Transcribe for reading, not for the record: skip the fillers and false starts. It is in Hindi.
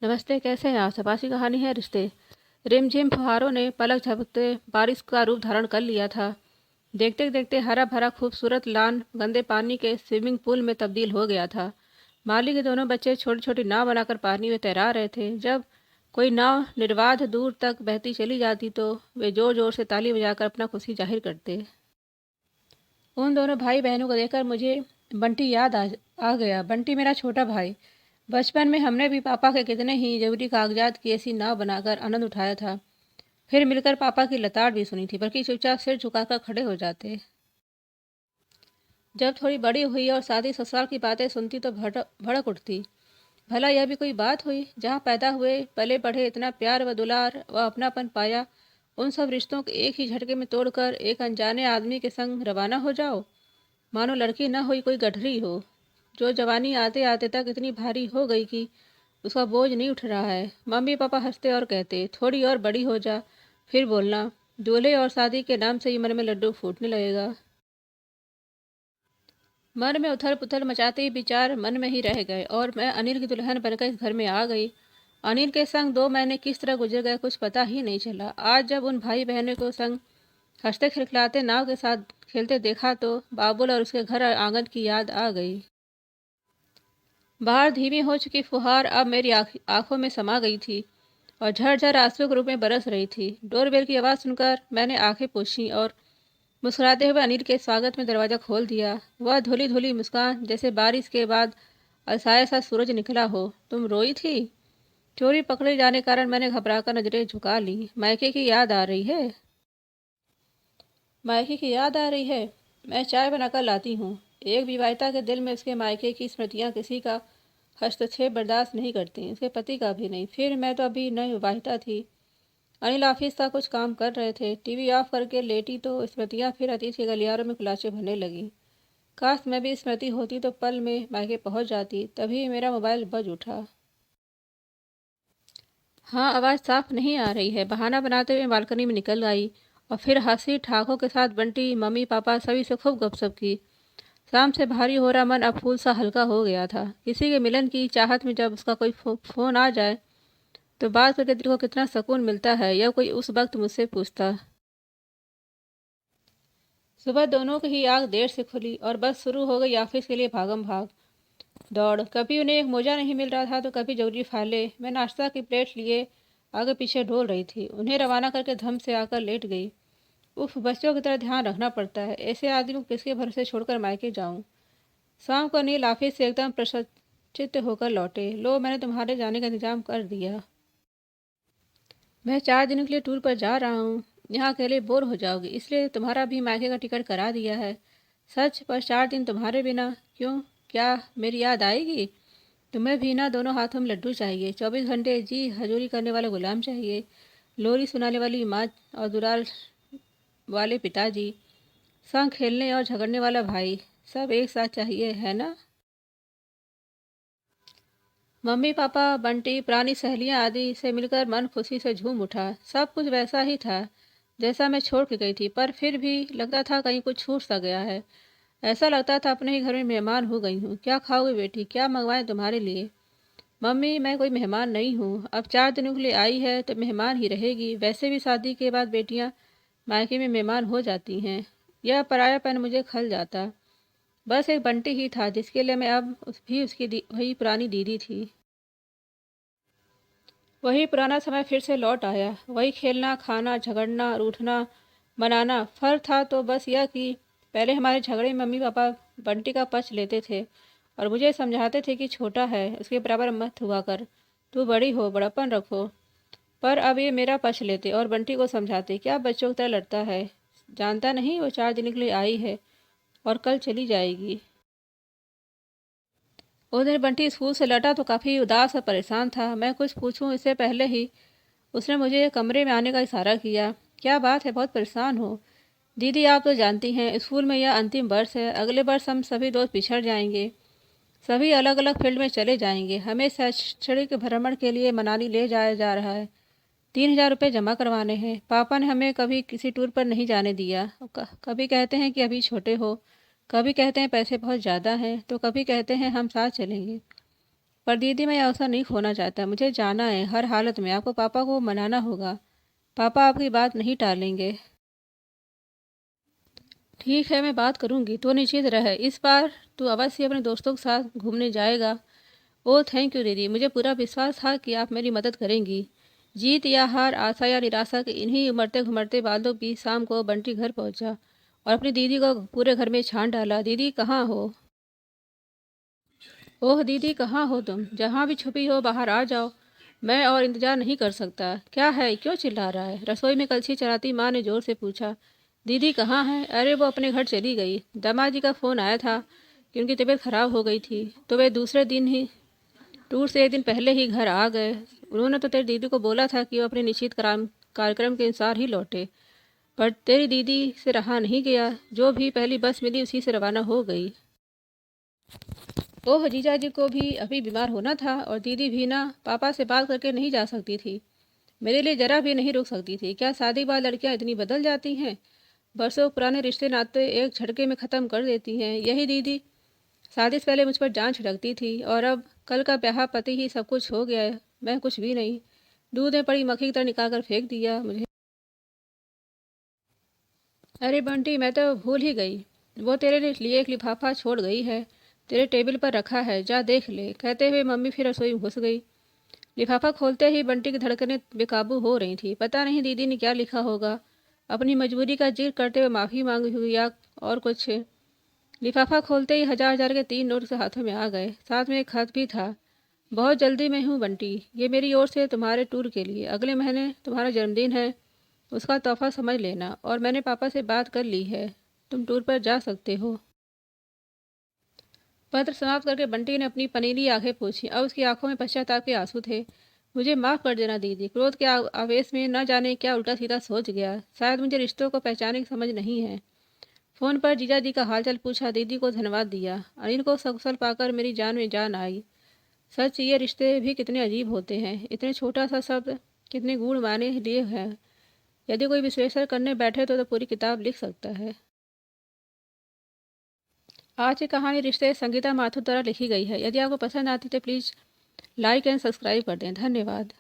नमस्ते, कैसे हैं आप? सपासी कहानी है रिश्ते। रिमझिम फुहारों ने पलक झपकते बारिश का रूप धारण कर लिया था। देखते देखते हरा भरा खूबसूरत लान गंदे पानी के स्विमिंग पूल में तब्दील हो गया था। माली के दोनों बच्चे छोटी छोटी नाव बनाकर पानी में तैरा रहे थे। जब कोई नाव निर्बाध दूर तक बहती चली जाती तो वे जोर जोर से ताली बजाकर अपना खुशी जाहिर करते। उन दोनों भाई बहनों को देखकर मुझे बंटी याद आ गया। बंटी मेरा छोटा भाई। बचपन में हमने भी पापा के कितने ही जरूरी कागजात की ऐसी नाव बनाकर आनंद उठाया था। फिर मिलकर पापा की लताड़ भी सुनी थी, बल्कि चुपचाप सिर झुकाकर खड़े हो जाते। जब थोड़ी बड़ी हुई और शादी ससुराल की बातें सुनती तो भड़क उठती। भला यह भी कोई बात हुई, जहाँ पैदा हुए पले बढ़े इतना प्यार व दुलार व अपनापन पाया, उन सब रिश्तों को एक ही झटके में तोड़कर एक अनजाने आदमी के संग रवाना हो जाओ। मानो लड़की न हुई कोई गठरी हो, जो जवानी आते आते तक इतनी भारी हो गई कि उसका बोझ नहीं उठ रहा है। मम्मी पापा हंसते और कहते, थोड़ी और बड़ी हो जा, फिर बोलना। दूल्हे और शादी के नाम से ही मन में लड्डू फूटने लगेगा। मन में उथल पुथल मचाते ही विचार मन में ही रह गए और मैं अनिल की दुल्हन बनकर इस घर में आ गई। अनिल के संग 2 महीने किस तरह गुजर गए कुछ पता ही नहीं चला। आज जब उन भाई बहनों को संग हंसते खिलखिलाते नाव के साथ खेलते देखा तो बाबुल और उसके घर आंगन की याद आ गई। बाहर धीमी हो चुकी फुहार अब मेरी आंखों में समा गई थी और झरझर आंसू के रूप में बरस रही थी। डोरबेल की आवाज़ सुनकर मैंने आंखें पोंछी और मुस्कुराते हुए अनिल के स्वागत में दरवाज़ा खोल दिया। वह धुली धुली मुस्कान जैसे बारिश के बाद असहाय सा सूरज निकला हो। तुम रोई थी? चोरी पकड़े जाने कारण मैंने घबराकर नजरें झुका ली। मायके की याद आ रही है? मायके की याद आ रही है। मैं चाय बनाकर लाती हूँ। एक विवाहिता के दिल में उसके मायके की स्मृतियाँ किसी का हस्तक्षेप बर्दाश्त नहीं करती, उसके पति का भी नहीं। फिर मैं तो अभी नई विवाहिता थी। अनिल ऑफिस का कुछ काम कर रहे थे। टीवी ऑफ करके लेटी तो स्मृतियाँ फिर अतीत के गलियारों में खुलासे भरने लगी। काश मैं भी स्मृति होती तो पल में मायके पहुंच जाती। तभी मेरा मोबाइल बज उठा। हाँ, आवाज़ साफ नहीं आ रही है। बहाना बनाते हुए बालकनी में निकल आई और फिर हंसी ठाकों के साथ बंटी मम्मी पापा सभी से खूब गपशप की। शाम से भारी हो रहा मन अब फूल सा हल्का हो गया था। किसी के मिलन की चाहत में जब उसका कोई फोन आ जाए तो बात करके दिल को कितना सुकून मिलता है, यह कोई उस वक्त मुझसे पूछता। सुबह दोनों की ही आग देर से खुली और बस शुरू हो गई ऑफिस के लिए भागम भाग दौड़। कभी उन्हें एक मोजा नहीं मिल रहा था तो कभी जरूरी फाइलें। मैं नाश्ता की प्लेट लिए आगे पीछे ढोल रही थी। उन्हें रवाना करके धम से आकर लेट गई। उफ, बच्चों की तरह ध्यान रखना पड़ता है। ऐसे आदमी को किसके भरोसे छोड़कर मायके जाऊं। शाम को अनिल ऑफिस से एकदम प्रसन्नचित्त होकर लौटे। लो, मैंने तुम्हारे जाने का इंतजाम कर दिया। मैं 4 दिनों के लिए टूर पर जा रहा हूँ। यहाँ अकेले बोर हो जाओगी, इसलिए तुम्हारा भी मायके का टिकट करा दिया है। सच, पर 4 दिन तुम्हारे बिना? क्यों, क्या मेरी याद आएगी? तुम्हें भी ना दोनों हाथों में लड्डू चाहिए, 24 घंटे जी हजूरी करने वाला गुलाम चाहिए, लोरी सुनाने वाली माँ और दुलार वाले पिताजी, संग खेलने और झगड़ने वाला भाई, सब एक साथ चाहिए, है ना? मम्मी पापा बंटी पुरानी सहेलियां आदि से मिलकर मन खुशी से झूम उठा। सब कुछ वैसा ही था जैसा मैं छोड़ के गई थी, पर फिर भी लगता था कहीं कुछ छूट सा गया है। ऐसा लगता था अपने ही घर में मेहमान हो गई हूँ। क्या खाओगे बेटी, क्या मंगवाएं तुम्हारे लिए? मम्मी, मैं कोई मेहमान नहीं हूँ। अब 4 दिनों के लिए आई है तो मेहमान ही रहेगी। वैसे भी शादी के बाद बेटियाँ मायके में मेहमान हो जाती हैं। यह परायापन मुझे खल जाता। बस एक बंटी ही था जिसके लिए मैं अब भी उसकी वही पुरानी दीदी थी। वही पुराना समय फिर से लौट आया। वही खेलना, खाना, झगड़ना, रूठना, मनाना। फर्क था तो बस यह कि पहले हमारे झगड़े में मम्मी पापा बंटी का पक्ष लेते थे और मुझे समझाते थे कि छोटा है, उसके बराबर मत हुआ कर, तू बड़ी हो, बड़प्पन रखो। पर अब ये मेरा पक्ष लेते और बंटी को समझाते। क्या बच्चों की तरह लड़ता है? जानता नहीं वो 4 दिन के लिए आई है और कल चली जाएगी। उस दिन बंटी स्कूल से लौटा तो काफ़ी उदास और परेशान था। मैं कुछ पूछूं इससे पहले ही उसने मुझे कमरे में आने का इशारा किया। क्या बात है, बहुत परेशान हो? दीदी, आप तो जानती हैं स्कूल में यह अंतिम वर्ष है। अगले वर्ष हम सभी दोस्त बिछड़ जाएंगे, सभी अलग अलग फील्ड में चले जाएंगे। हमें शैक्षणिक भ्रमण के लिए मनाली ले जाया जा रहा है। 3,000 रुपये जमा करवाने हैं। पापा ने हमें कभी किसी टूर पर नहीं जाने दिया। कभी कहते हैं कि अभी छोटे हो, कभी कहते हैं पैसे बहुत ज़्यादा हैं, तो कभी कहते हैं हम साथ चलेंगे। पर दीदी मैं ये अवसर नहीं खोना चाहता, मुझे जाना है हर हालत में, आपको पापा को मनाना होगा। पापा आपकी बात नहीं टालेंगे। ठीक है, मैं बात करूंगी, तो निश्चित रहे इस बार तू अवश्य अपने दोस्तों के साथ घूमने जाएगा। ओह थैंक यू दीदी, मुझे पूरा विश्वास था कि आप मेरी मदद करेंगी। जीत या हार, आशा या निराशा के इन्हीं उमड़ते घुमड़ते बादलों की शाम को बंटी घर पहुंचा और अपनी दीदी को पूरे घर में छान डाला। दीदी कहाँ हो? ओह दीदी कहाँ हो तुम? जहाँ भी छुपी हो बाहर आ जाओ, मैं और इंतजार नहीं कर सकता। क्या है, क्यों चिल्ला रहा है? रसोई में कलछी चलाती माँ ने जोर से पूछा। दीदी कहाँ है? अरे वो अपने घर चली गई, दामाद जी का फ़ोन आया था कि उनकी तबीयत खराब हो गई थी, तो वे दूसरे दिन ही टूर से एक दिन पहले ही घर आ गए। उन्होंने तो तेरी दीदी को बोला था कि वो अपने निश्चित कार्यक्रम के अनुसार ही लौटे, पर तेरी दीदी से रहा नहीं गया, जो भी पहली बस मिली उसी से रवाना हो गई। ओह जीजा जी को भी अभी बीमार होना था और दीदी भी ना पापा से बात करके नहीं जा सकती थी, मेरे लिए जरा भी नहीं रुक सकती थी। क्या शादी बाद लड़कियां इतनी बदल जाती हैं? बरसों पुराने रिश्ते नाते एक झटके में ख़त्म कर देती हैं। यही दीदी शादी से पहले मुझ पर जान छिड़कती थी और अब कल का ब्याह पति ही सब कुछ हो गया है, मैं कुछ भी नहीं। दूध में पड़ी मक्खी की तरह निकाल कर फेंक दिया मुझे। अरे बंटी, मैं तो भूल ही गई, वो तेरे लिए एक लिफाफा छोड़ गई है, तेरे टेबल पर रखा है, जा देख ले, कहते हुए मम्मी फिर रसोई में घुस गई। लिफाफा खोलते ही बंटी की धड़कनें बेकाबू हो रही थी। पता नहीं दीदी ने क्या लिखा होगा, अपनी मजबूरी का जिक्र करते हुए माफ़ी मांगी हुई या और कुछ। लिफाफा खोलते ही हजार हजार के 3 नोट से हाथों में आ गए, साथ में एक खत भी था। बहुत जल्दी में हूँ बंटी, ये मेरी ओर से तुम्हारे टूर के लिए, अगले महीने तुम्हारा जन्मदिन है, उसका तोहफा समझ लेना, और मैंने पापा से बात कर ली है, तुम टूर पर जा सकते हो। पत्र समाप्त करके बंटी ने अपनी पनीली आंखें पोंछी। अब उसकी आंखों में पश्चाताप के आंसू थे। मुझे माफ़ कर देना दीदी, क्रोध के आवेश में न जाने क्या उल्टा सीधा सोच गया, शायद मुझे रिश्तों को पहचानने की समझ नहीं है। फ़ोन पर जीजा जी का हालचाल पूछा, दीदी को धन्यवाद दिया। अनिल को सकुशल पाकर मेरी जान में जान आई। सच, ये रिश्ते भी कितने अजीब होते हैं, इतने छोटा सा शब्द कितने गूढ़ माने लिए है। यदि कोई विश्लेषण करने बैठे तो पूरी किताब लिख सकता है। आज की कहानी रिश्ते संगीता माथुर द्वारा लिखी गई है। यदि आपको पसंद आती तो प्लीज़ लाइक एंड सब्सक्राइब कर दें। धन्यवाद।